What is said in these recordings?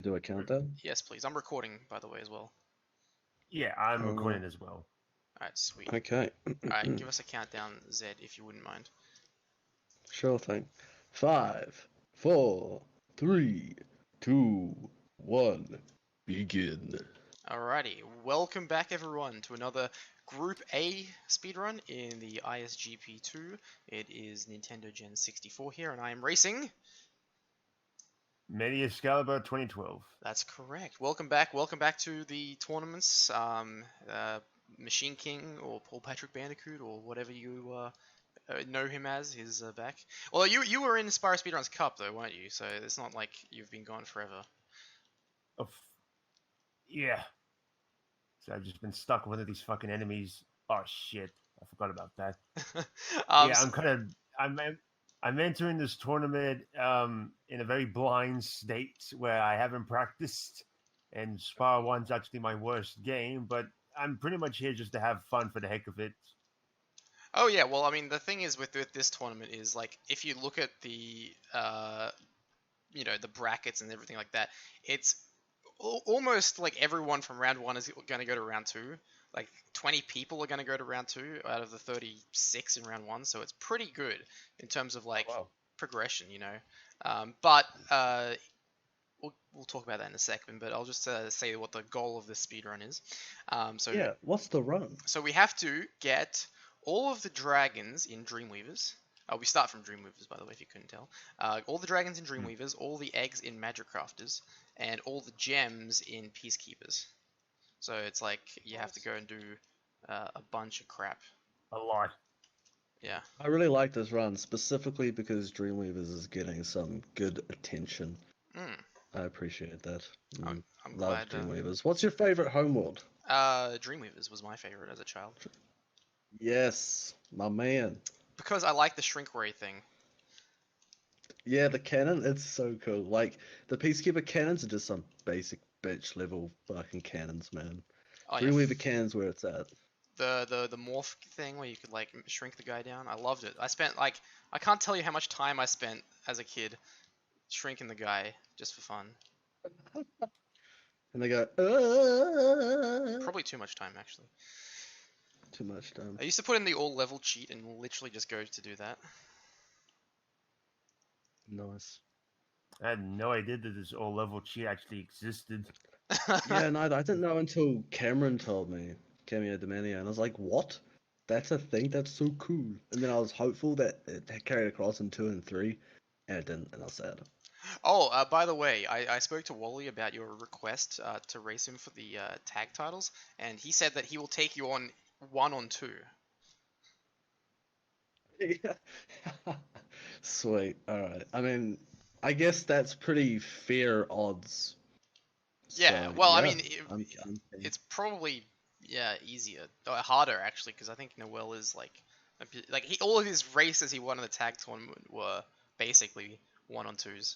Do a countdown? Yes, please. I'm recording, by the way, as well. Yeah, I'm Uh, recording as well. Alright, sweet. okay. Alright, give us a countdown, Zed, if you wouldn't mind. Sure thing. 5, 4, 3, 2, 1. Begin. Alrighty, welcome back, everyone, to another Group A speedrun in the ISGP2. It is Nintendogen64 here, and I am racing. MediExcalibur2012. That's correct. Welcome back to the tournaments. Machine King or Paul Patrick Bandicoot or whatever you know him as is back. Well, you were in Spyro Speedruns Cup though, weren't you? So it's not like you've been gone forever. Oh, yeah. So I've just been stuck with one of these fucking enemies. Oh shit, I forgot about that. Yeah, So, I'm entering this tournament in a very blind state where I haven't practiced, and Spar 1's actually my worst game, but I'm pretty much here just to have fun for the heck of it. oh yeah, well I mean the thing is with this tournament is like if you look at the the brackets and everything like that, it's almost like everyone from round one is going to go to round two. Like 20 people are going to go to round two out of the 36 in round one, so it's pretty good in terms of like Wow. progression, you know. But we'll talk about that in a second. But I'll just say what the goal of this speedrun is. So Yeah, what's the run? we have to get all of the dragons in Dreamweavers. We start from Dreamweavers, by the way, if you couldn't tell. All the dragons in Dreamweavers, all the eggs in Magic Crafters, and all the gems in Peacekeepers. So it's like you have to go and do a bunch of crap. A lot. Yeah. I really like this run, specifically because Dreamweavers is getting some good attention. Mm. I appreciate that. I'm Love glad. Dreamweavers. What's your favorite homeworld? Dreamweavers was my favorite as a child Yes, my man. because I like the shrink ray thing. Yeah, the cannon, it's so cool. Like, the Peacekeeper cannons are just some basic bitch level fucking cannons, man. Oh yeah, Dreamweaver cannons where it's at. the morph thing where you could like shrink the guy down. I loved it. I spent like I can't tell you how much time I spent as a kid shrinking the guy just for fun. And they go, Probably too much time actually. too much time. I used to put in the all level cheat and literally just go to do that. Nice. I had no idea that this all level cheat actually existed. Yeah, no, I didn't know until Cameron told me, Cameo Domania, and I was like, what? That's a thing? That's so cool. And then I was hopeful that it had carried across in 2 and 3, and it didn't, and I was sad. Oh, by the way, I spoke to Wally about your request to race him for the tag titles, and he said that he will take you on 1-on-2. Yeah. Sweet. Alright. I mean, I guess that's pretty fair odds. Yeah, So, well, I yeah, mean, I'm keen. it's probably easier, or harder actually, because I think Noel is like, all of his races he won in the tag tournament were basically 1-on-2s.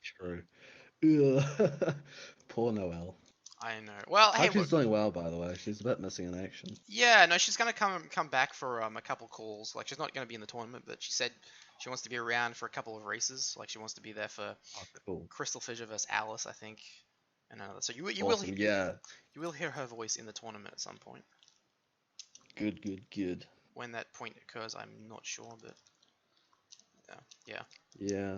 True. Ugh. Poor Noelle. I know. Well, I hey, hope she's look, doing well, by the way. She's a bit missing in action. yeah, no, she's gonna come back for a couple calls. Like, she's not gonna be in the tournament, but she said she wants to be around for a couple of races. Like, she wants to be there for Oh, cool. Crystal Fissure versus Alice, I think, and another. So Awesome. Yeah. you will hear her voice in the tournament at some point. Good, good, good. When that point occurs, I'm not sure, but yeah. Yeah.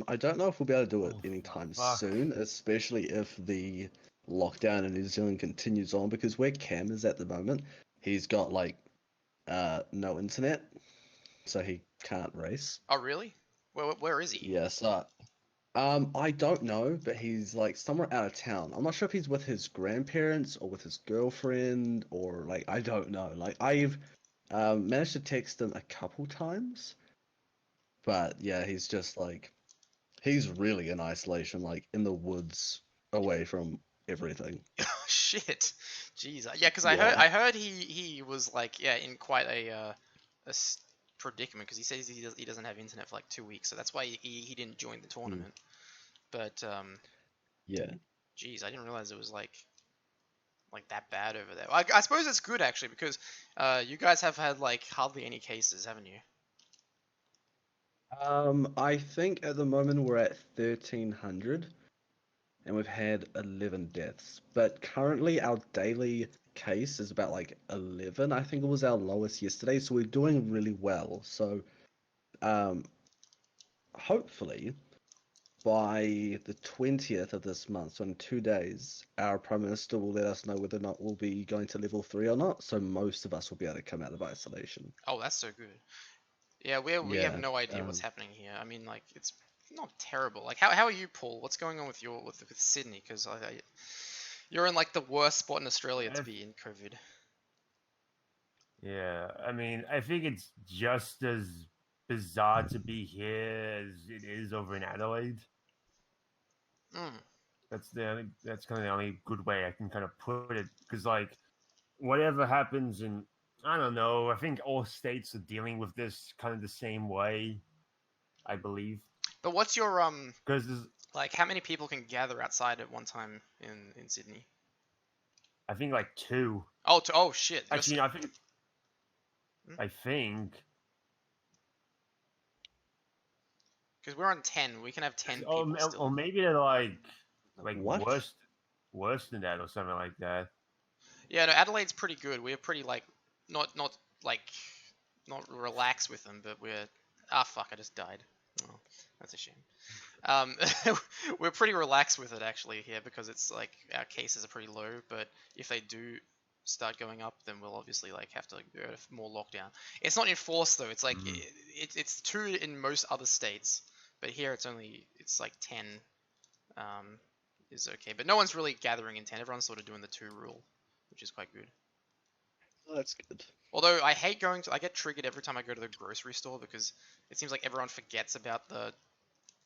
I don't know if we'll be able to do it Oh, anytime fuck. soon, especially if the lockdown in New Zealand continues on, because where Cam is at the moment, he's got like no internet, so he can't race. Oh, really? Where is he? Yeah, so I don't know, but he's like somewhere out of town. I'm not sure if he's with his grandparents or with his girlfriend or like I don't know. Like I've managed to text him a couple times, but yeah, he's just like he's really in isolation, like in the woods, away from everything. Shit. Jeez. Yeah, because Yeah. I heard he was like in quite a predicament because he says he doesn't have internet for like 2 weeks, so that's why he didn't join the Mm, tournament. But yeah. geez, I didn't realize it was like that bad over there. I suppose it's good actually because you guys have had like hardly any cases, haven't you? I think at the moment we're at 1300 and we've had 11 deaths. But currently our daily case is about like 11. I think it was our lowest yesterday, so we're doing really well. So um, hopefully by the 20th of this month, so in 2 days, our Prime Minister will let us know whether or not we'll be going to level 3 or not. So most of us will be able to come out of isolation. Oh, that's so good. Yeah, we have Yeah. no idea what's Um, happening here. I mean, like it's not terrible. Like how are you, Paul? What's going on with with Sydney? Because you're in like the worst spot in Australia to If- be in COVID. Yeah, I mean, I think it's just as bizarre to be here as it is over in Adelaide. Mm. That's kind of the only good way I can kind of put it, because like whatever happens in, I don't know, I think all states are dealing with this kind of the same way, I believe, But what's your because like how many people can gather outside at one time in Sydney? I think like two. Oh shit. Actually, no, I think Because we're on 10. We can have 10 or, people or still. maybe they're like what? worse than that or something like that. Yeah, no, Adelaide's pretty good. We're pretty like not like not relaxed with them, but we're fuck, I just died. Oh, that's a shame. Um, we're pretty relaxed with it actually here because it's like our cases are pretty low. But if they do start going up, then we'll obviously like have to go to more lockdown. It's not enforced though. It's like Mm. it's 2 in most other states, but here it's like 10 um, is okay. But no one's really gathering in 10. Everyone's sort of doing the 2 rule, which is quite good. Oh, that's good. Although I hate I get triggered every time I go to the grocery store because it seems like everyone forgets about the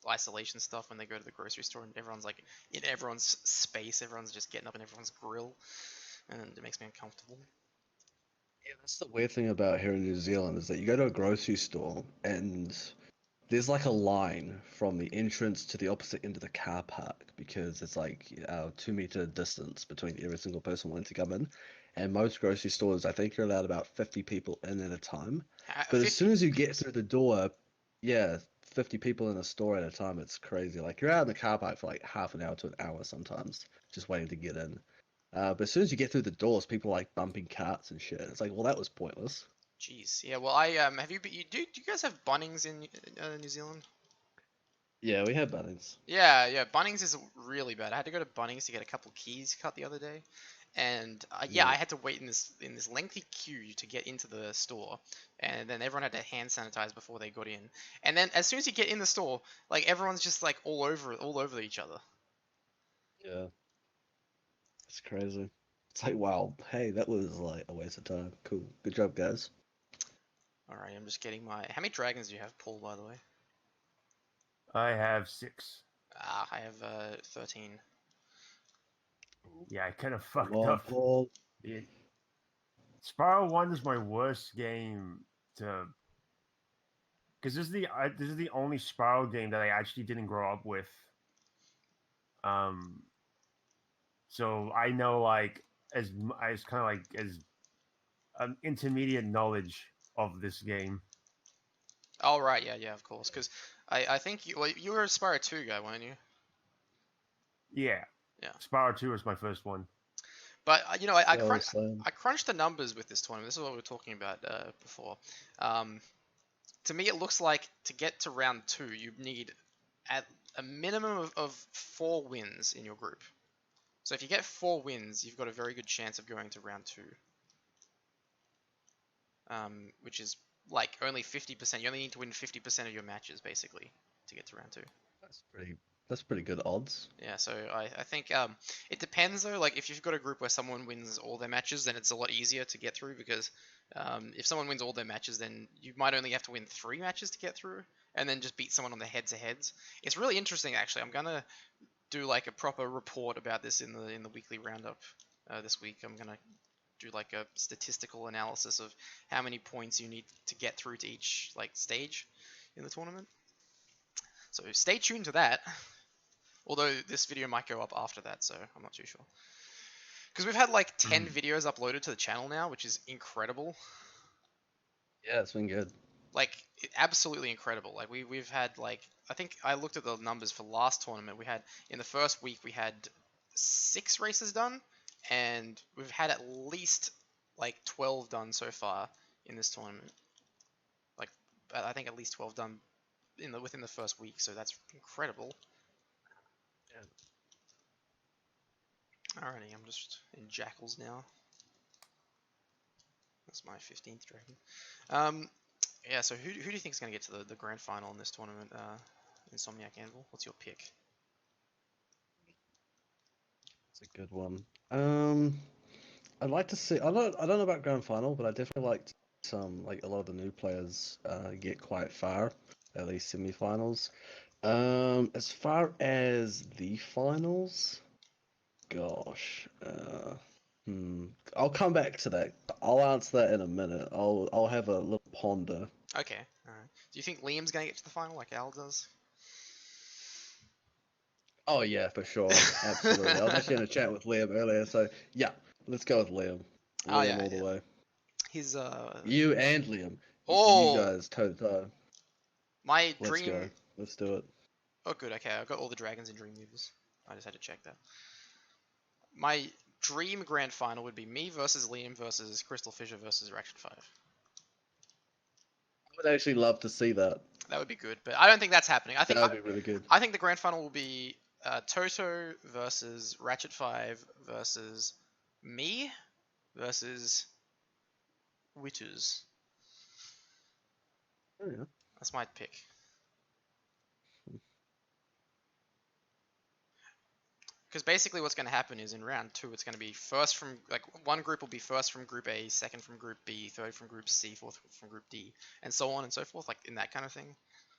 isolation stuff when they go to the grocery store and everyone's like in everyone's space, everyone's just getting up in everyone's grill, and it makes me uncomfortable. Yeah, that's the weird thing about here in New Zealand is that you go to a grocery store and there's like a line from the entrance to the opposite end of the car park because it's like a 2 meter distance between every single person wanting to come in. And most grocery stores, I think, you're allowed about 50 people in at a time. But as 50? soon as you get through the door, yeah, 50 people in a store at a time, it's crazy. Like you're out in the car park for like half an hour to an hour sometimes, just waiting to get in. But as soon as you get through the doors, people are like bumping carts and shit. It's like, well, that was pointless. Jeez. Yeah. Well, I have do you guys have Bunnings in New Zealand? Yeah, we have Bunnings. Yeah. Bunnings is really bad. I had to go to Bunnings to get a couple keys cut the other day, and yeah, Yeah. I had to wait in this lengthy queue to get into the store, and then everyone had to hand sanitize before they got in. And then as soon as you get in the store, like everyone's just like all over each other. Yeah. It's crazy. It's like, wow, hey, that was like a waste of time. Cool. Good job, guys. All right, I'm just getting my. How many dragons do you have, Paul? By the way. I have 6. I have 13. Yeah, I kind of Come fucked on, up. Paul. It, Spyro 1 is my worst game to, because this is the only Spyro game that I actually didn't grow up with. Um, so I know like as kind of like as an intermediate knowledge of this game. Oh right, yeah, of course. Because I think you were a Spyro 2 guy, weren't you? Yeah, Yeah. Spyro 2 was my first one. But Yeah, same. I crunched the numbers with this tournament. This is what we were talking about before. Um, to me, it looks like to get to round 2, you need at a minimum of 4 wins in your group. So if you get 4 wins, you've got a very good chance of going to round 2. Which is like only 50%. You only need to win 50% of your matches basically to get to round 2. That's pretty. That's pretty good odds. Yeah, so I think it depends though. Like if you've got a group where someone wins all their matches, then it's a lot easier to get through because if someone wins all their matches, then you might only have to win 3 matches to get through, and then just beat someone on the head-to-heads. It's really interesting actually. I'm gonna do like a proper report about this in the weekly roundup this week. I'm gonna do like a statistical analysis of how many points you need to get through to each like stage in the tournament. So stay tuned to that. Although this video might go up after that, so I'm not too sure. Because we've had like 10 videos uploaded to the channel now, which is incredible. Yeah, it's been good. like absolutely incredible. Like we've had like I think I looked at the numbers for last tournament. We had in the first week we had 6 races done, and we've had at least like 12 done so far in this tournament. Like I think at least 12 done within the first week, so that's incredible. Alrighty, I'm just in Jackals now. That's my 15th dragon. Yeah, so who do you think is going to get to the grand final in this tournament, Insomniac Anvil? What's your pick? It's a good one. I'd like to see. I don't know about grand final, but I definitely like some like a lot of the new players get quite far, at least semi-finals. As far as the finals, gosh, I'll come back to that. I'll answer that in a minute. I'll have a little ponder. Okay, alright. Do you think Liam's going to get to the final like Al does? Oh yeah, for sure, absolutely. I was actually in a chat with Liam earlier, so yeah, let's go with Liam. Oh Liam yeah, all the way. His You and Liam. You Oh, guys toe to toe. my Let's dream. go. Let's do it. Oh, good. Okay, I've got all the dragons in Dream Weavers. I just had to check that. My dream grand final would be me versus Liam versus Crystal Fisher versus Ratchet 5. I would actually love to see that. That would be good, but I don't think that's happening. That would be really good. I think the grand final will be Toto versus Ratchet 5 versus me versus Witters. Oh, yeah. That's my pick. Because basically what's going to happen is in round 2, it's going to be first from, like, one group will be first from Group A, second from Group B, third from Group C, fourth from Group D, and so on and so forth, like, in that kind of thing.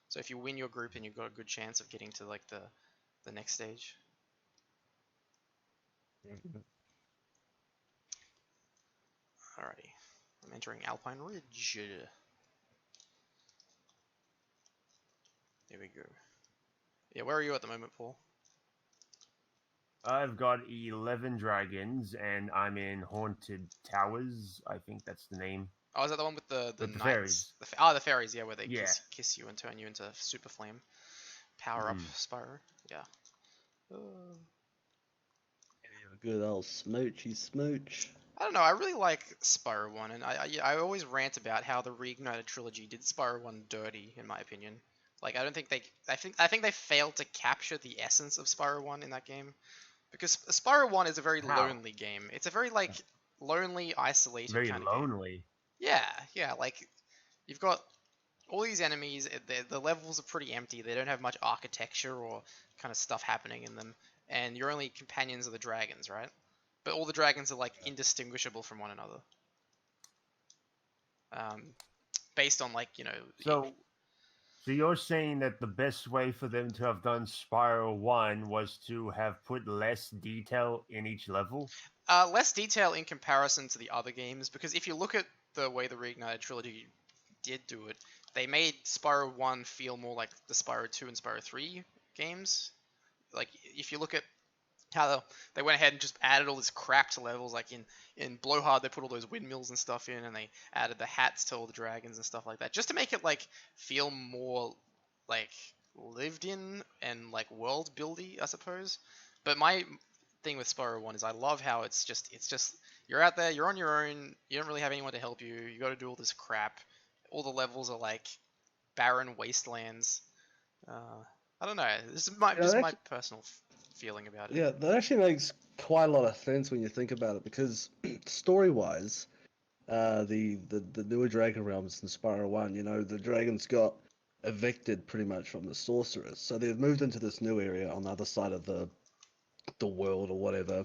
So if you win your group, and you've got a good chance of getting to, like, the next stage. Alrighty. I'm entering Alpine Ridge. There we go. Yeah, where are you at the moment, Paul? I've got 11 dragons, and I'm in Haunted Towers. I think that's the name. Oh, is that the one with the With the knights? fairies. The fairies, yeah, where they Yeah. kiss you and turn you into super flame. Power up Spyro. Yeah. Good old smoochy smooch. I don't know. I really like Spyro 1, and I always rant about how the Reignited trilogy did Spyro 1 dirty, in my opinion. Like, I don't think they. I think they failed to capture the essence of Spyro 1 in that game, because Spyro 1 is a very lonely game. It's a very like lonely, isolated Very kind of lonely. game. Yeah. Like, you've got all these enemies. The levels are pretty empty. They don't have much architecture or kind of stuff happening in them, and your only companions are the dragons, right? But all the dragons are like indistinguishable from one another. Based on like, you know. So you're saying that the best way for them to have done Spyro 1 was to have put less detail in each level? Less detail in comparison to the other games, because if you look at the way the Reignited trilogy did do it, they made Spyro 1 feel more like the Spyro 2 and Spyro 3 games. Like, if you look at how they went ahead and just added all this crap to levels, like in Blowhard they put all those windmills and stuff in, and they added the hats to all the dragons and stuff like that, just to make it like feel more like lived in and like world buildy, I suppose. But my thing with Spyro 1 is I love how it's just you're out there, you're on your own, you don't really have anyone to help you, you got to do all this crap. All the levels are like barren wastelands. I don't know. This is my personal feeling about it. Yeah, that actually makes quite a lot of sense when you think about it, because story-wise, the newer Dragon Realms in Spyro 1, you know, the dragons got evicted pretty much from the sorceress, so they've moved into this new area on the other side of the world or whatever,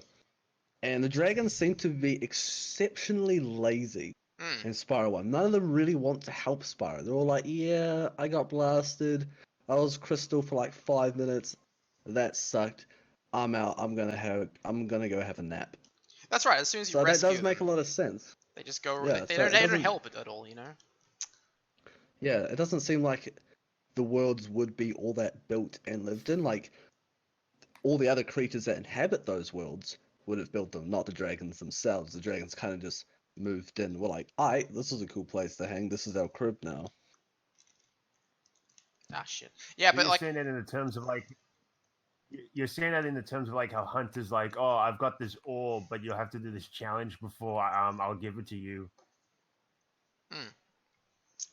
and the dragons seem to be exceptionally lazy in Spyro 1. None of them really want to help Spyro. They're all like, yeah, I got blasted, I was crystal for like 5 minutes, that sucked, I'm out. I'm gonna go have a nap. That's right. As soon as you so rescue that does make them, a lot of sense. they just go. Yeah, they so don't help it at all, you know. Yeah, it doesn't seem like the worlds would be all that built and lived in. Like, all the other creatures that inhabit those worlds would have built them, not the dragons themselves. The dragons kind of just moved in. We're like, alright, this is a cool place to hang. This is our crib now. Ah, shit. Yeah, but You're like, saying that in the terms of like, you're saying that in the terms of like how Hunter's like, oh, I've got this orb, but you'll have to do this challenge before I'll give it to you. hmm.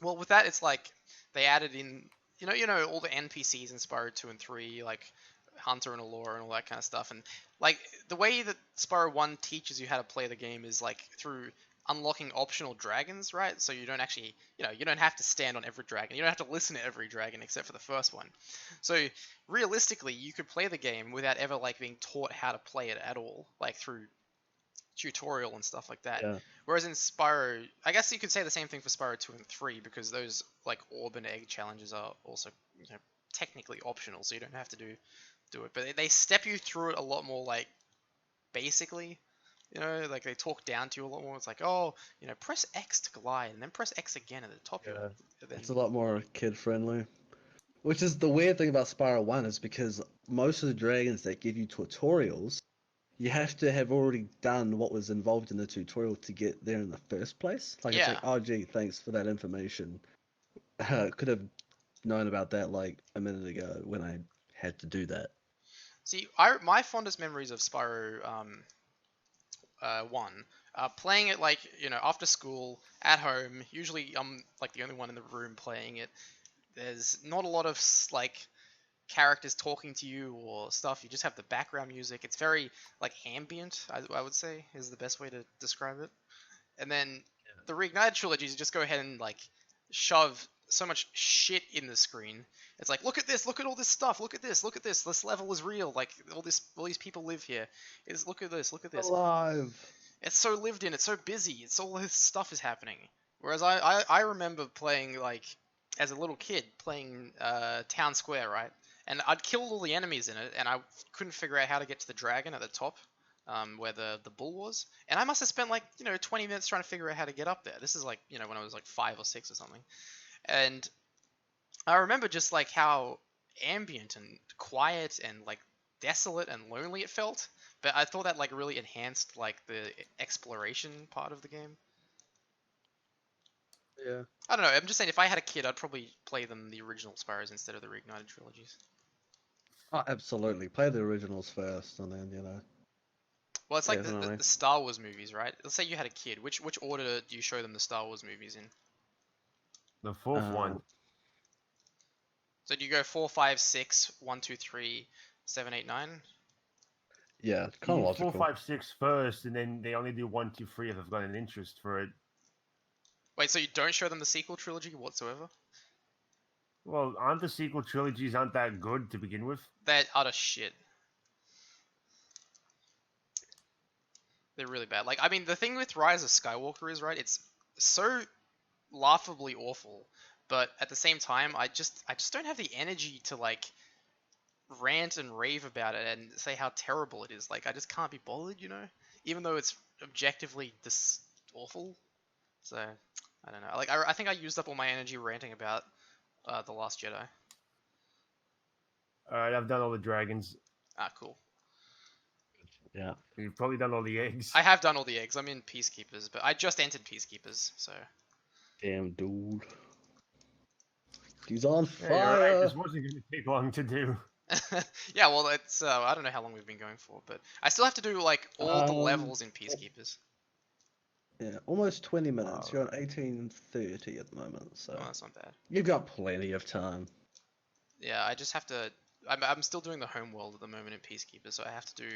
Well, with that, it's like they added in, all the NPCs in Spyro 2 and 3, like Hunter and Allura and all that kind of stuff. And like the way that Spyro 1 teaches you how to play the game is like through unlocking optional dragons, right? So you don't actually, you don't have to stand on every dragon. You don't have to listen to every dragon except for the first one. So realistically, you could play the game without ever like being taught how to play it at all, like through tutorial and stuff like that. Yeah. Whereas in Spyro, I guess you could say the same thing for Spyro 2 and 3 because those like orb and egg challenges are also technically optional, so you don't have to do it. But they step you through it a lot more like basically. Like they talk down to you a lot more. It's like, oh, press X to glide, and then press X again at the top of it. It's a lot more kid friendly. Which is the weird thing about Spyro 1 is because most of the dragons that give you tutorials, you have to have already done what was involved in the tutorial to get there in the first place. Like, it's Yeah. like, oh, gee, thanks for that information. Could have known about that like a minute ago when I had to do that. See, my fondest memories of Spyro 1, playing it like, after school, at home. Usually I'm like the only one in the room playing it. There's not a lot of like characters talking to you or stuff. You just have the background music. It's very like ambient, I would say is the best way to describe it. And then the Reignited trilogies, you just go ahead and like shove so much shit in the screen. It's like, look at this, look at all this stuff, look at this level is real, like all these people live here. Look at this. Alive. It's so lived in, it's so busy, it's all this stuff is happening. Whereas I remember playing like as a little kid playing Town Square, right? And I'd killed all the enemies in it, and I couldn't figure out how to get to the dragon at the top, where the bull was. And I must have spent like 20 minutes trying to figure out how to get up there. This is like when I was like 5 or 6 or something. And I remember just like how ambient and quiet and like desolate and lonely it felt. But I thought that like really enhanced like the exploration part of the game. Yeah. I don't know. I'm just saying, if I had a kid, I'd probably play them the original Spyros instead of the Reignited trilogies. Oh, absolutely. Play the originals first, and then Well, it's like Definitely. the Star Wars movies, right? Let's say you had a kid. Which order do you show them the Star Wars movies in? The fourth one. So do you go 4, 5, 6, 1, 2, 3, 7, 8, 9? Yeah, You do chronological. 4, 5, 6 first, and then they only do 1, 2, 3 if they've got an interest for it. Wait, so you don't show them the sequel trilogy whatsoever? Well, aren't the sequel trilogies aren't that good to begin with? They're utter shit. They're really bad. Like, I mean, the thing with Rise of Skywalker is, right, it's so laughably awful, but at the same time, I just don't have the energy to, like, rant and rave about it and say how terrible it is. Like, I just can't be bothered, even though it's objectively this awful. So, I don't know. Like, I think I used up all my energy ranting about The Last Jedi. Alright, I've done all the dragons. Ah, cool. Yeah. You've probably done all the eggs. I have done all the eggs. I'm in Peacekeepers, but I just entered Peacekeepers, so... Damn, dude. He's on Yeah, you're right. fire. This wasn't going to take long to do. Yeah, well, it's I don't know how long we've been going for, but I still have to do like all the levels in Peacekeepers. Yeah, almost 20 minutes. You're on 18:30 at the moment, so Oh, that's not bad. you've got plenty of time. Yeah, I just have to. I'm still doing the homeworld at the moment in Peacekeepers, so I have to do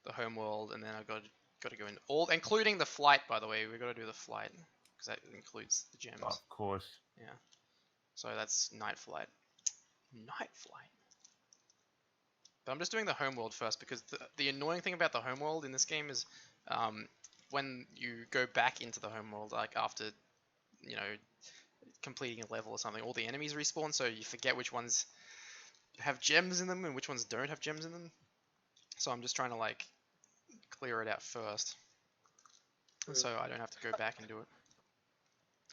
the homeworld, and then I've got to go in all, including the flight. By the way, we've got to do the flight because that includes the gems. Of course. Yeah. So that's night flight. Night flight. But I'm just doing the homeworld first because the annoying thing about the homeworld in this game is when you go back into the homeworld, like after, completing a level or something, all the enemies respawn, so you forget which ones have gems in them and which ones don't have gems in them. So I'm just trying to like clear it out first, so I don't have to go back and do it.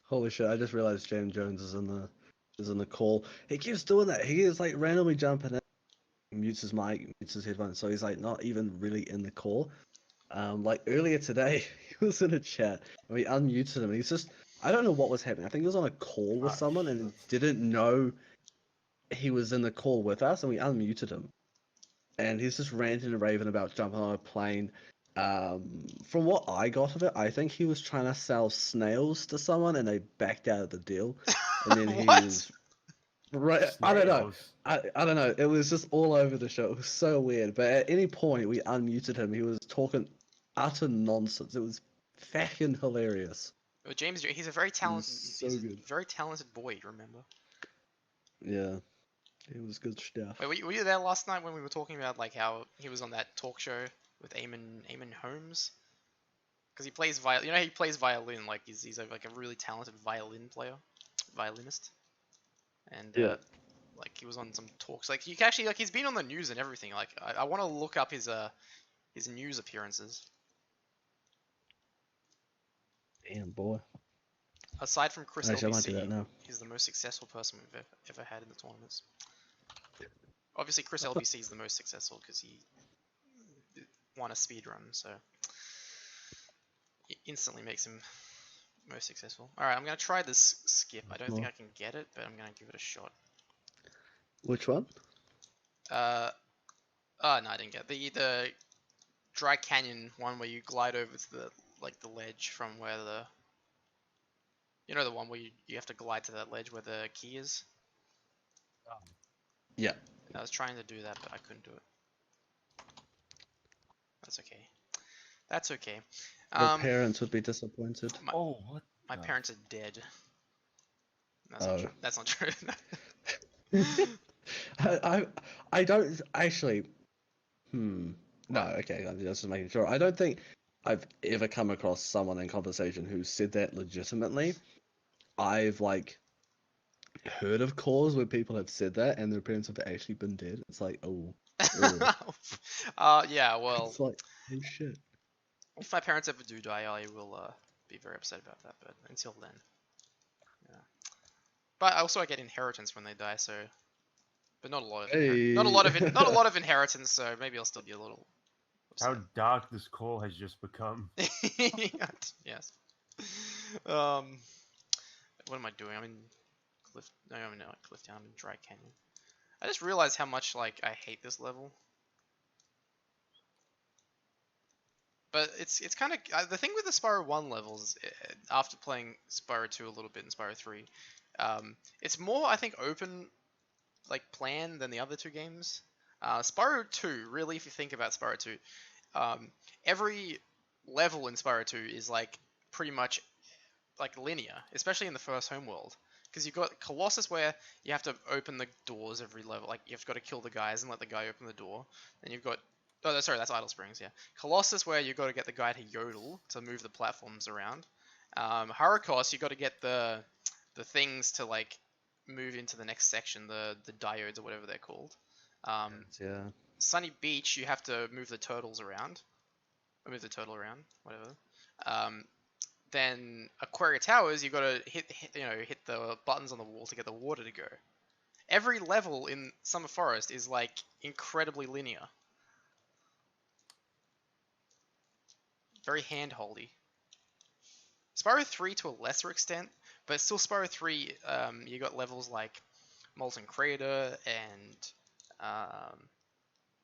Holy shit! I just realized James Jones is in the call. He keeps doing that. He is like randomly jumping in, mutes his mic, mutes his headphones, so he's like not even really in the call. Like earlier today, he was in a chat and we unmuted him. And he's just, I don't know what was happening. I think he was on a call with someone and didn't know he was in the call with us, and we unmuted him, and he's just ranting and raving about jumping on a plane. From what I got of it, I think he was trying to sell snails to someone, and they backed out of the deal. And then he What? was right. I don't know. Snails. I don't know. It was just all over the show. It was so weird. But at any point we unmuted him, he was talking utter nonsense. It was fucking hilarious. Well, James, he's a very It was talented. so He's a good. very talented boy. Remember? Yeah, it was good stuff. Wait, were you there last night when we were talking about like how he was on that talk show with Eamon Holmes? Because he plays violin. You know, he plays violin. Like he's like a really talented violinist. And Yeah. like he was on some talks. Like he actually like he's been on the news and everything. Like I want to look up his news appearances. Damn boy. Aside from Chris Actually, I might do that LBC, now. he's the most successful person we've ever had in the tournaments. Obviously, Chris LBC is the most successful because he won a speed run, so it instantly makes him most successful. All right, I'm gonna try this skip. I don't think I can get it, but I'm gonna give it a shot. Which one? Oh no, I didn't get it. The dry canyon one where you glide over to the ledge from where the one where you have to glide to that ledge where the key is. Yeah. I was trying to do that, but I couldn't do it. That's okay. That's okay. Your parents would be disappointed. Oh, what? My parents are dead. That's Oh. not true. That's not true. I don't actually. No, okay. I'm just making sure. I don't think I've ever come across someone in conversation who said that legitimately. I've like heard of calls where people have said that and their parents have actually been dead. It's like, oh, yeah. Well, it's like, oh shit. if my parents ever do die, I will be very upset about that. But until then, yeah. But also I get inheritance when they die, so. But not a lot of not a lot of inheritance, so maybe I'll still be a little upset. How dark this call has just become. Yes. What am I doing? I'm in Cliff. No, I'm not Clifftown. I'm in Dry Canyon. I just realized how much like I hate this level. But it's kind of the thing with the Spyro 1 levels. After playing Spyro 2 a little bit and Spyro 3, it's more I think open. Like plan than the other two games. Spyro 2, really, if you think about Spyro 2, every level in Spyro 2 is like pretty much like linear, especially in the first homeworld. Because you've got Colossus where you have to open the doors every level, like you've got to kill the guys and let the guy open the door. Then you've got, oh sorry, that's Idle Springs, yeah. Colossus where you've got to get the guy to yodel to move the platforms around. Hurricos, you've got to get the things to like move into the next section, the diodes or whatever they're called. Yeah. Sunny Beach, you have to move the turtles around, or move the turtle around, whatever. Then Aquaria Towers, you got to hit the buttons on the wall to get the water to go. Every level in Summer Forest is like incredibly linear, very hand-holdy. Spyro 3 to a lesser extent. But still, Spyro 3, you got levels like Molten Crater and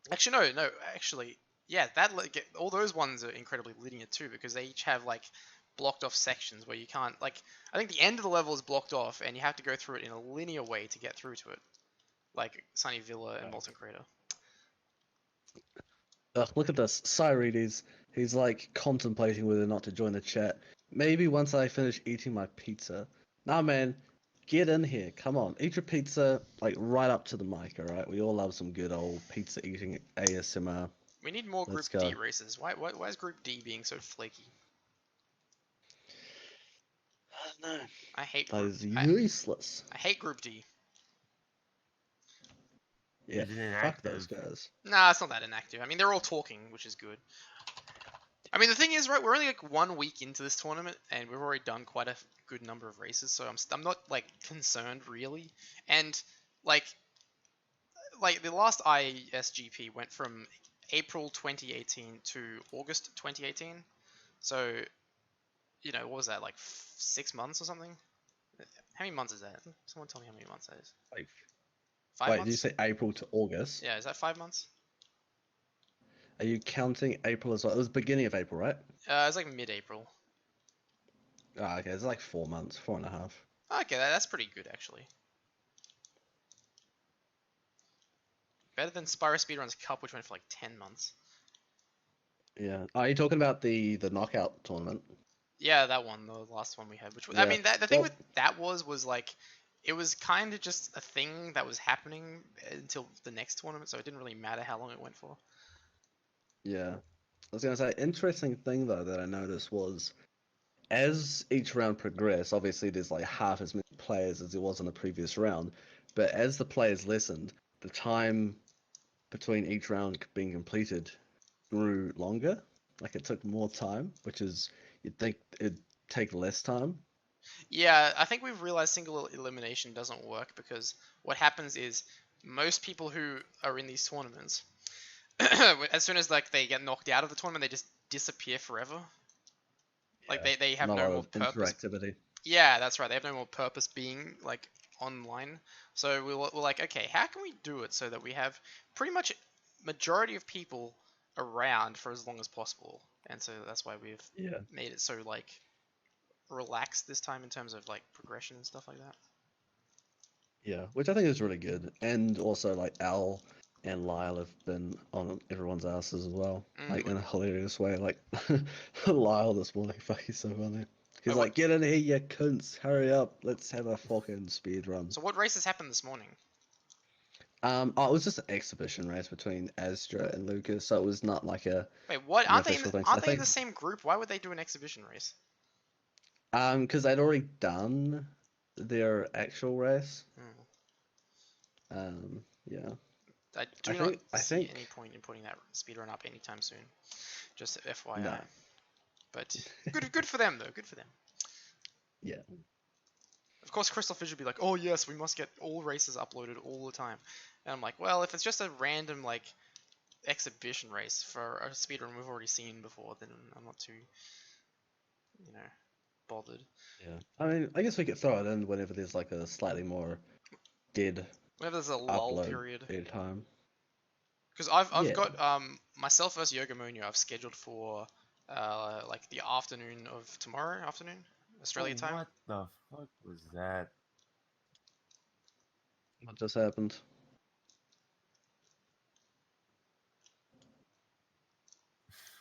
actually, yeah, all those ones are incredibly linear too because they each have like blocked off sections where you can't like. I think the end of the level is blocked off and you have to go through it in a linear way to get through to it, like Sunny Villa and Molten Crater. Look at this, Cyrides. He's like contemplating whether or not to join the chat. Maybe once I finish eating my pizza. Nah, man, get in here. Come on, eat your pizza like right up to the mic. All right, we all love some good old pizza eating ASMR. We need more Group D races. Why is Group D being so flaky? I don't know. I hate. That is useless. I hate Group D. Yeah, fuck those guys. Nah, it's not that inactive. I mean, they're all talking, which is good. I mean, the thing is, right, we're only like 1 week into this tournament, and we've already done quite a good number of races, so I'm not, like, concerned, really. And, like the last ISGP went from April 2018 to August 2018. So, what was that, like 6 months or something? How many months is that? Someone tell me how many months that is. Like 5 Wait, did you months? say April to August? Yeah, is that 5 months? Are you counting April as well? It was beginning of April, right? It's like mid-April. Ah, okay, it's like 4 months, 4.5. Okay, that's pretty good actually. Better than Spyro Speedrun's Cup, which went for like 10 months. Yeah. Are you talking about the knockout tournament? Yeah, that one, the last one we had. Which I Yeah. mean, the thing Well, with that was like, it was kind of just a thing that was happening until the next tournament, so it didn't really matter how long it went for. yeah. I was gonna say, interesting thing though that I noticed was as each round progressed, obviously there's like half as many players as there was in the previous round, but as the players lessened, the time between each round being completed grew longer. Like it took more time, which is you'd think it'd take less time. Yeah, I think we've realized single elimination doesn't work because what happens is most people who are in these tournaments, as soon as like they get knocked out of the tournament, they just disappear forever. Like Yeah. they have Not a no lot more of purpose. interactivity. Yeah, that's right. They have no more purpose being like online. So we're like, okay, how can we do it so that we have pretty much majority of people around for as long as possible? And so that's why we've Yeah. made it so like relaxed this time in terms of like progression and stuff like that. Yeah, which I think is really good. And also like Al and Lyle have been on everyone's asses as well. Like in a hilarious way. Like Lyle this morning, fuck, he's so funny. He's Wait, like, get in here, you cunts, hurry up, let's have a fucking speed run. so what races happened this morning? Oh, it was just an exhibition race between Astra and Lucas, so it was not like Wait, what? an official thing. So Aren't I they in think the same group? Why would they do an exhibition race? because they'd already done their actual race. Yeah. I I do not I see think any point in putting that speedrun up anytime soon. Just FYI. no. But good for them though. Good for them. Yeah. Of course, Crystal Fish would be like, "Oh yes, we must get all races uploaded all the time," and I'm like, "Well, if it's just a random like exhibition race for a speedrun we've already seen before, then I'm not too, you know, bothered." Yeah. I mean, I guess we could throw it in whenever there's like a slightly more dead Whenever there's a lull upload period, at a time. because I've Yeah. got myself versus Yogamonia I've scheduled for like the afternoon of tomorrow afternoon Australia time. What the fuck was that? What just happened?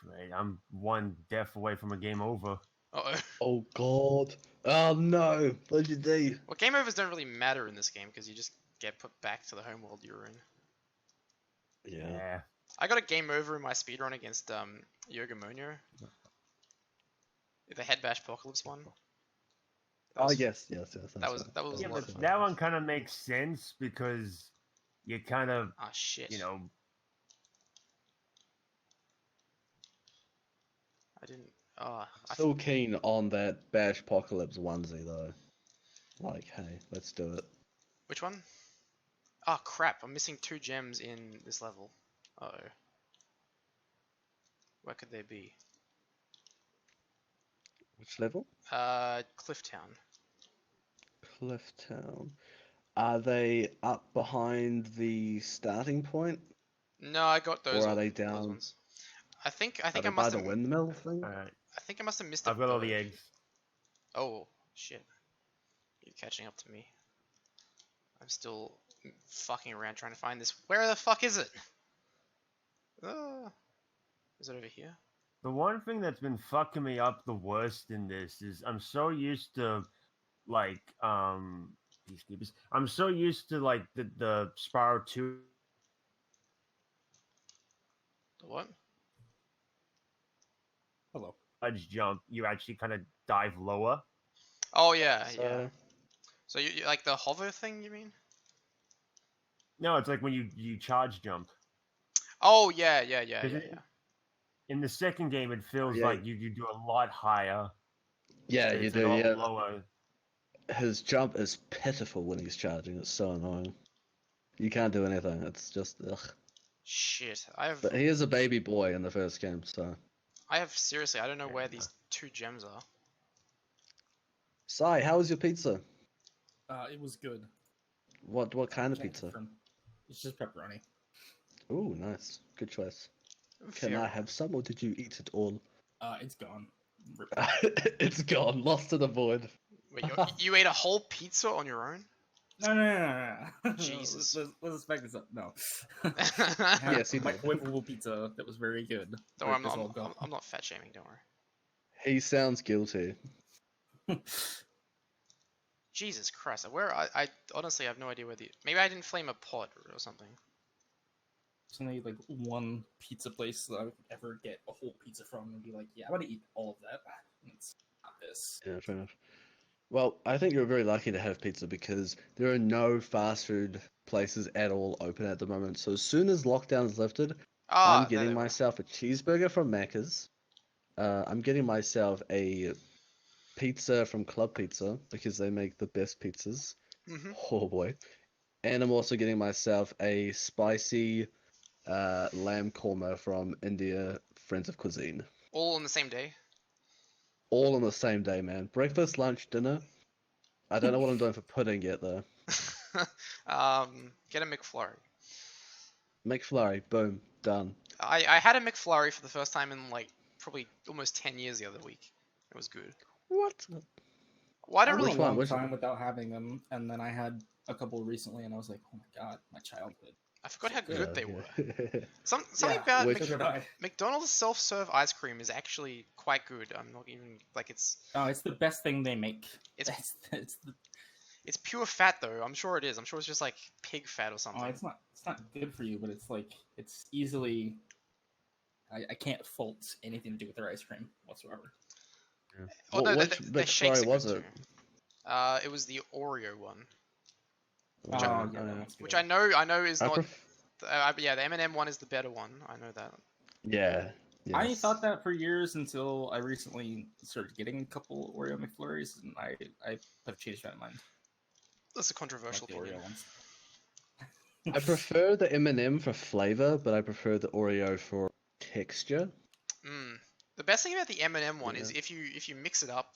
Right, I'm one death away from a game over. Uh-oh. Oh God. Oh no. What'd you do? Well, game overs don't really matter in this game because you just get put back to the home world you're in. Yeah. Yeah. I got a game over in my speedrun against Yogamonia. The Head Bash Apocalypse one. Oh yes, yes, yes. That That's was right. that was Yeah, a lot but of fun. that one kind of makes sense because you kind of, Ah shit. you know, I didn't. Oh, Still keen on that Bash Apocalypse onesie though. Like, hey, let's do it. which one? Oh crap! I'm missing 2 gems in this level. Uh oh. Where could they be? Which level? Clifftown. Clifftown. Are they up behind the starting point, No, I got those. or are they Those down? ones. I think Are I they must by the have. windmill thing? alright. I think I must have missed a I've got all the bird. eggs. Oh shit! You're catching up to me. I'm still fucking around trying to find this. Where the fuck is it? Is it over here? The one thing that's been fucking me up the worst in this is I'm so used to like peacekeepers. I'm so used to like the Spyro 2 The what? Hello. edge jump, you actually kind of dive lower. Oh yeah, So, yeah. So you like the hover thing? You mean? No, it's like when you charge jump. Oh yeah. In the second game, it feels Yeah. like you do a lot higher. yeah, It's you a do. lot Yeah, lower. his jump is pitiful when he's charging. It's so annoying. You can't do anything. It's just ugh. Shit. But he is a baby boy in the first game, so. Seriously, I don't know Yeah. where these 2 gems are. Sai, how was your pizza? It was good. What kind of Can't pizza? confirm. It's just pepperoni. Ooh, nice. Good choice. Can Fair I enough. have some, or did you eat it all? It's gone. It's gone, lost to the void. Wait, you ate a whole pizza on your own? No. Jesus. Let's back this up. No. Yes, he My did. microwavable pizza that was very good. Don't worry, It's all gone. I'm not fat shaming. Don't worry. He sounds guilty. Jesus Christ, I honestly have no idea where maybe I didn't flame a pot or something. There's only like one pizza place that I would ever get a whole pizza from and be like, yeah, I'm gonna eat all of that. It's not this. Yeah, fair enough. Well, I think you're very lucky to have pizza because there are no fast food places at all open at the moment. So as soon as lockdown's lifted, I'm Ah, there getting they were. myself a cheeseburger from Macca's. I'm getting myself a pizza from Club Pizza because they make the best pizzas. Mm-hmm. Oh boy. And I'm also getting myself a spicy lamb korma from India Friends of Cuisine. All on the same day. All on the same day, man. Breakfast, lunch, dinner. I don't know what I'm doing for pudding yet, though. Get a McFlurry. McFlurry, boom, done. I had a McFlurry for the first time in like probably almost 10 years the other week. It was good. What? Well, I I don't went really. a long Which time one? without having them, and then I had a couple recently, and I was like, oh my god, my childhood. I forgot how good they were. Yeah. Something Yeah, about so did I. McDonald's self-serve ice cream is actually quite good. I'm not even like it's Oh, it's the best thing they make. It's- it's the, it's pure fat though. I'm sure it is. I'm sure it's just like pig fat or something. oh, it's not good for you, but it's like it's easily. I can't fault anything to do with their ice cream whatsoever. Oh no, Which the shakes McFlurry are good was too. it? It was the Oreo one, Oh, Uh, yeah, that one's which good. I know is I not. pref- Yeah, the M&M one is the better one. I know that. yeah. I Yes. thought that for years until I recently started getting a couple Oreo McFlurries, and I have changed my mind. That's a I like controversial the opinion. Oreo ones. I prefer the M&M for flavor, but I prefer the Oreo for texture. The best thing about the M&M one is Yeah. if you mix it up,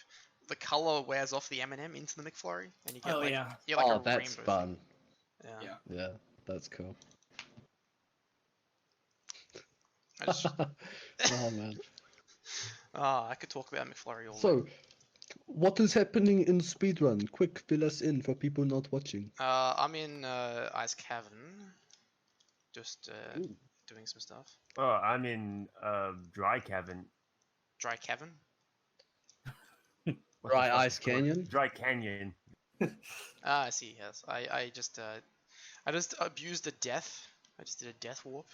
the color wears off the M&M into the McFlurry, and you get Oh, like yeah. you get like Oh, a that's rainbow fun. thing. Yeah. Yeah. Yeah, that's cool. I just, Oh man. I could talk about McFlurry all day. So, what is happening in speedrun? Quick, fill us in for people not watching. I'm in Ice Cavern, just Ooh. doing some stuff. Oh, I'm in Dry Cavern. Dry Cavern. What the Dry fuck Ice is it called? Canyon? Dry Canyon. I see. Yes, I just abused a death. I just did a death warp.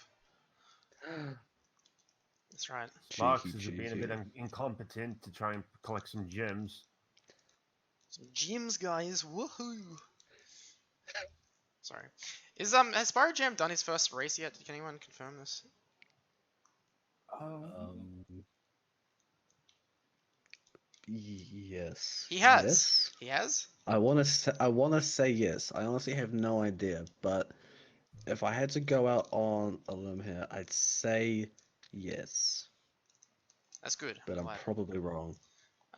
That's right. Marx Cheeky, is being a cheeky. bit incompetent to try and collect some gems. Some gems, guys. Woohoo! Sorry. Has Spyro Jam done his first race yet? Can anyone confirm this? Yes. He has. Yes. He has? I wanna say yes. I honestly have no idea, but if I had to go out on a limb here, I'd say yes. That's good. But I'm glad. probably wrong.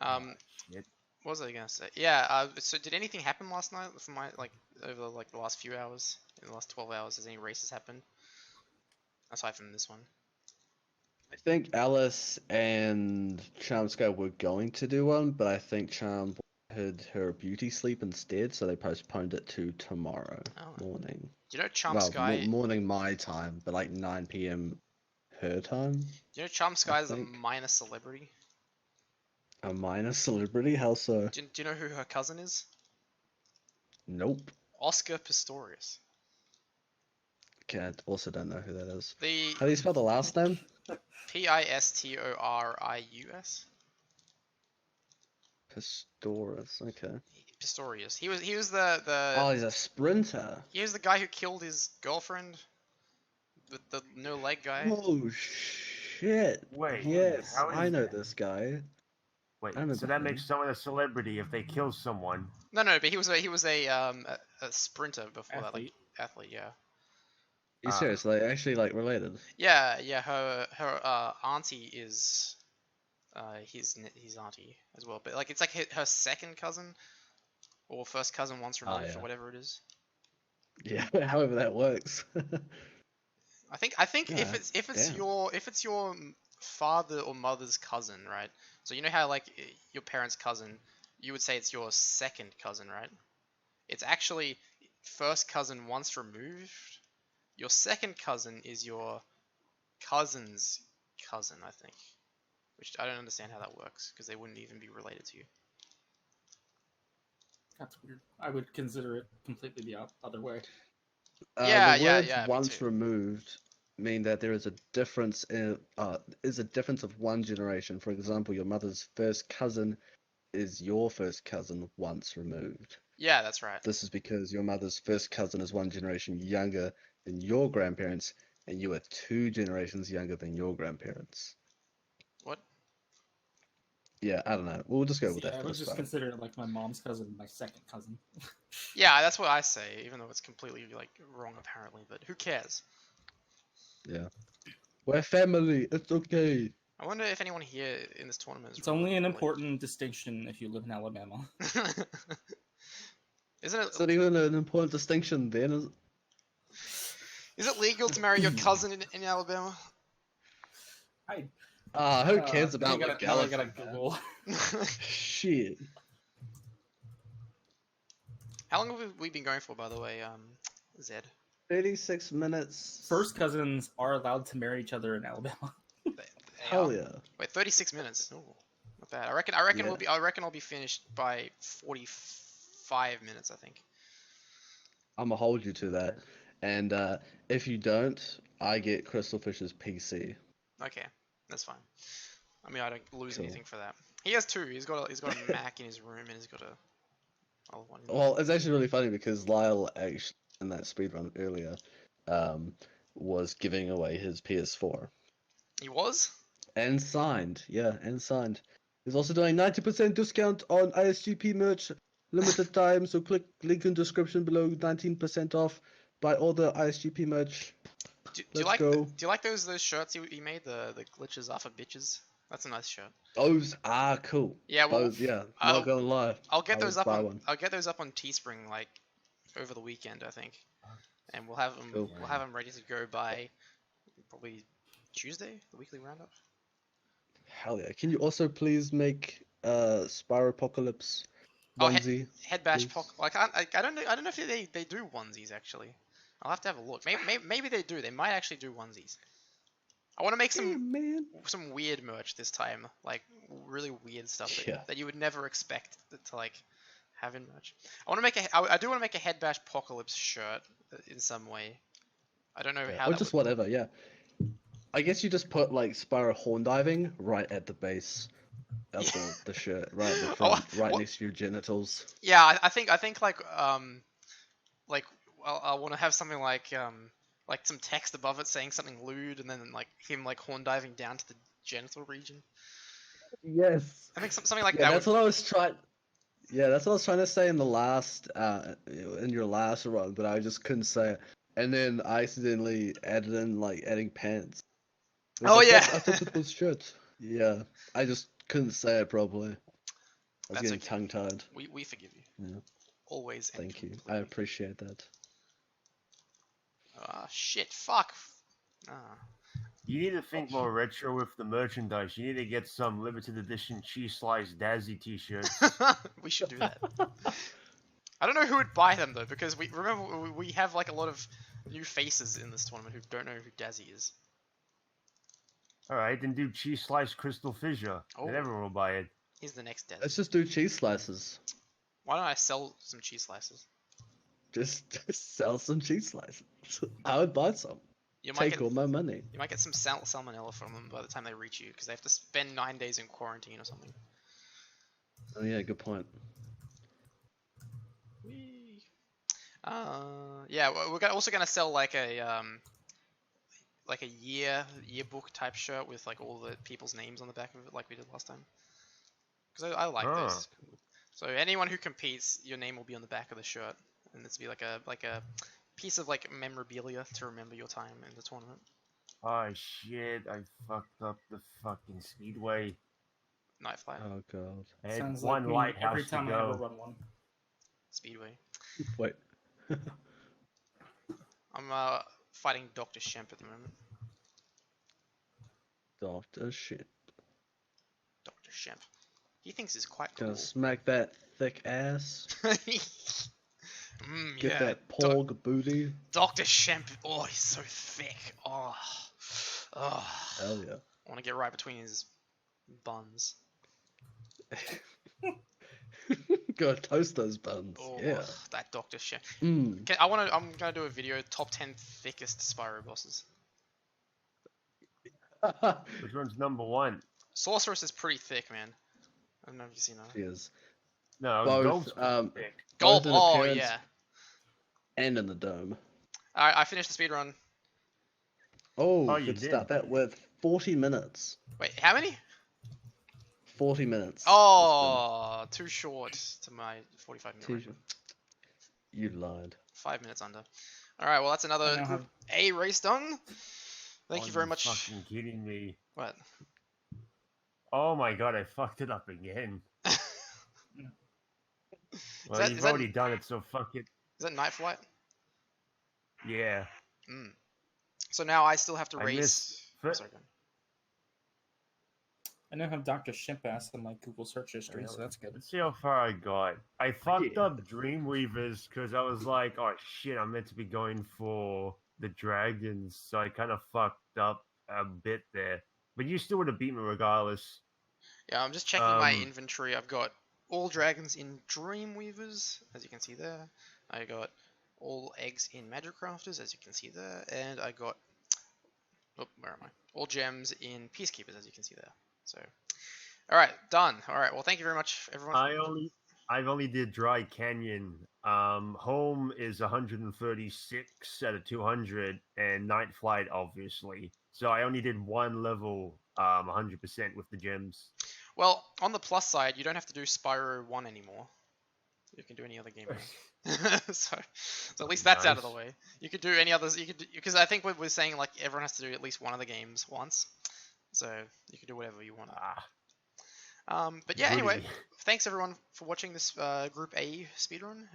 Shit. What was I gonna say? Yeah. So did anything happen last night? From my over like the last few hours, in the last 12 hours, has any races happened? Aside from this one. I think Alice and Charm Sky were going to do one, but I think Charm had her beauty sleep instead, so they postponed it to tomorrow Oh. morning. Do you know Charm Well, Sky? morning my time, but like 9 p.m. her time. Do you know Charm Sky is a think. minor celebrity? A minor celebrity? How so? Do you know who her cousin is? Nope. Oscar Pistorius. Okay, I also don't know who that is. The How do you spell the last name? Pistorius. Pistorius. Okay. Pistorius. He was the Oh, he's a sprinter. he was the guy who killed his girlfriend. The no leg guy. Oh shit. Wait, Yes, how is I know that? this guy. Wait, I remember so that him. makes someone a celebrity if they kill someone. No, but he was a sprinter before that, like athlete. Yeah. You serious? Like actually like related? Yeah. Her auntie is his auntie as well, but like it's like her second cousin or first cousin once removed yeah. or whatever it is. Yeah, however that works. I think Yeah, if it's damn. your father or mother's cousin, right? So you know how like your parents' cousin, you would say it's your second cousin, right? It's actually first cousin once removed. Your second cousin is your cousin's cousin, I think. Which I don't understand how that works because they wouldn't even be related to you. That's weird. I would consider it completely the other way. The Yeah, words me too. once removed mean that there is a difference of one generation. For example, your mother's first cousin is your first cousin once removed. Yeah, that's right. This is because your mother's first cousin is one generation younger than your grandparents, and you are two generations younger than your grandparents. What? Yeah, I don't know. We'll just go with See, that I for would the just start. consider it like my mom's cousin, my second cousin. Yeah, that's what I say, even though it's completely like wrong apparently. But who cares? Yeah. We're family. It's okay. I wonder if anyone here in this tournament is It's only an related. important distinction if you live in Alabama. Isn't it? It's not even an important distinction, then. Is it legal to marry your cousin in Alabama? I Who cares about now I legality? gotta Google. Shit. How long have we been going for, by the way, Zed? 36 minutes. First cousins are allowed to marry each other in Alabama. They Hell are? yeah. Wait, 36 minutes. Ooh, not bad. I reckon Yeah. I'll be finished by 45 minutes, I think. I'm gonna hold you to that. And if you don't, I get Crystal Fish's PC. Okay, that's fine. I mean, I don't lose Cool. anything for that. He has two. He's got a Mac in his room, and he's got a other one. Well, it's actually really funny because Lyle actually in that speedrun earlier was giving away his PS4. He was? And signed. Yeah, and signed. He's also doing 90% discount on ISGP merch. Limited time, so click link in description below. 19% off. Buy all the ISGP merch. Do you Let's like go. do you like those shirts he made? The glitches are for bitches. That's a nice shirt. Those are cool. Yeah, well, Those, yeah, not going live. I'll get I those would up buy on one. I'll get those up on Teespring like over the weekend, I think, and we'll have them Cool. ready to go by probably Tuesday, the weekly roundup. Hell yeah. Can you also please make Spyro Apocalypse Oh, onesie? Head bash please? pock. Like I don't know if they do onesies actually. I'll have to have a look. Maybe they do. They might actually do onesies. I want to make Yeah, man. some weird merch this time, like really weird stuff Yeah. that you would never expect to like have in merch. I do want to make a Head Bash Apocalypse shirt in some way. I don't know Yeah, how or that just would. whatever, yeah. I guess you just put like Spyro horn diving right at the base of the shirt, right at the front, right what? next to your genitals. Yeah, I think like I want to have something like some text above it saying something lewd, and then like him like horn diving down to the genital region. Yes. I think something like Yeah, that that's would. what I was trying. Yeah, that's what I was trying to say in the last, in your last run, but I just couldn't say it. And then I accidentally added in like adding pants. I was Oh like, yeah. what? I thought it was shirt. Yeah, I just couldn't say it properly. I was That's getting okay. tongue-tied. We forgive you. Yeah, Always and thank you. I completely. appreciate that. Ah, shit, fuck. Ah. You need to think more retro with the merchandise. You need to get some limited edition cheese slice Dazzy t-shirts. We should do that. I don't know who would buy them though, because we have like a lot of new faces in this tournament who don't know who Dazzy is. All right, then do cheese slice Crystal Fissure. Oh. Then everyone will buy it. He's the next Dazzy. Let's just do cheese slices. Why don't I sell some cheese slices? Just sell some cheese slices. I would buy some. You might Take get all my money. you might get some salmonella from them by the time they reach you, because they have to spend 9 days in quarantine or something. Oh yeah, good point. Whee. Yeah, we're also gonna sell like a yearbook type shirt with like all the people's names on the back of it, like we did last time. Because I like those. So anyone who competes, your name will be on the back of the shirt, and this will be like a piece of like memorabilia to remember your time in the tournament. Oh shit! I fucked up the fucking speedway. Night Flight. Oh god. I had Sounds one like me lighthouse every time to I ever go. run one. Speedway. Wait. I'm fighting Dr. Shemp at the moment. Doctor shit. Dr. Shemp. He thinks he's quite cool. Gonna smack that thick ass. Get Yeah. that porg booty. Dr. Shemp. Oh, he's so thick. Oh. Hell yeah. I want to get right between his buns. Gotta toast those buns. Oh, Yeah. that Dr. Shemp. Mm. Okay, I'm gonna do a video top 10 thickest Spyro bosses. Which one's number one? Sorceress is pretty thick, man. I don't know if you've seen her. She is. No, Both, Gold's pretty thick. Gold. in Oh appearance yeah. And in the dome. Alright, I finished the speedrun. Oh, you could did. start that with 40 minutes. Wait, how many? 40 minutes. Oh, too short to my 45 minute record. You lied. 5 minutes under. Alright, well that's another now Group A race done. Thank you very much. Fucking kidding me. What? Oh my god, I fucked it up again. Well, that- you've is that- already done it, so fuck it. Is that Night Flight? Yeah. So now I still have to I race. missed- Oh, sorry, go on. I now have Dr. Shimpass in my Google search history, so that's good. Let's see how far I got. I fucked up Dreamweavers because I was like, oh shit, I'm meant to be going for the dragons, so I kind of fucked up a bit there. But you still would have beat me regardless. Yeah, I'm just checking my inventory. I've got all dragons in Dreamweavers, as you can see there. I got all eggs in Magic Crafters, as you can see there. And I got... Oh, where am I? All gems in Peacekeepers, as you can see there. So, alright, done. Alright, well thank you very much, everyone. I've only did Dry Canyon. Home is 136 out of 200, and Night Flight, obviously. So I only did one level 100% with the gems. Well, on the plus side, you don't have to do Spyro 1 anymore. You can do any other game now. so at least that's out of the way. You could do any others. You could, because I think we're saying like everyone has to do at least one of the games once. So you can do whatever you want. But yeah, anyway, thanks everyone for watching this Group A speedrun.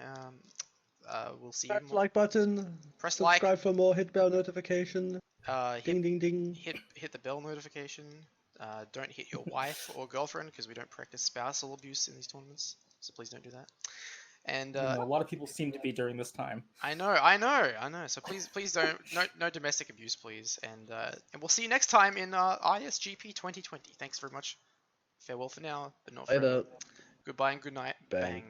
We'll see you. Like button. Press subscribe like. for more. Hit bell notification. Ding ding ding. Hit the bell notification. Don't hit your wife or girlfriend because we don't practice spousal abuse in these tournaments. So please don't do that. And a lot of people seem to be during this time. I know. So please don't. No domestic abuse, please. And we'll see you next time in ISGP 2020. Thanks very much. Farewell for now, but not forever. Later. Goodbye and good night. Bang. Bang.